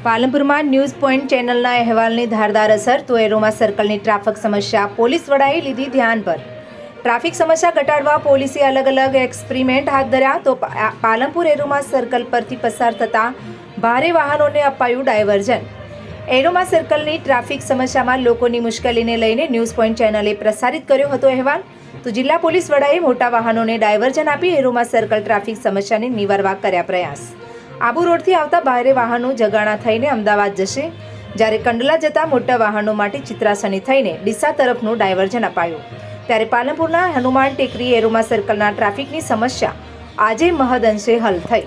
પાલનપુરમાં news point ચેનલના અહેવાલની ધારદાર અસર તો એરોમા સર્કલની ટ્રાફિક સમસ્યા પોલીસ વડાએ લીધી ધ્યાન પર। ટ્રાફિક સમસ્યા ઘટાડવા પોલીસે અલગ અલગ એક્સપેરિમેન્ટ હાથ ધર્યા તો પાલનપુર એરોમા સર્કલ પરથી પસાર થતા ભારે વાહનોને અપાયું ડાયવર્ઝન। એરોમા સર્કલની ટ્રાફિક સમસ્યામાં લોકોની મુશ્કેલીને લઈને ન્યૂઝ પોઈન્ટ ચેનલે પ્રસારિત કર્યો હતો અહેવાલ। તો જિલ્લા પોલીસ વડાએ મોટા વાહનોને ડાયવર્ઝન આપી એરોમા સર્કલ ટ્રાફિક સમસ્યાને નિવારવા કર્યા પ્રયાસ। આબુ રોડથી આવતા ભારે વાહનો જગાણા થઈને અમદાવાદ જશે, જ્યારે કંડલા જતા મોટા વાહનો માટે ચિત્રાસણી થઈને ડીસા તરફનું ડાયવર્ઝન અપાયું। ત્યારે પાલનપુરના હનુમાન ટેકરી એરોમા સર્કલના ટ્રાફિકની સમસ્યા આજે મહદઅંશે હલ થઈ।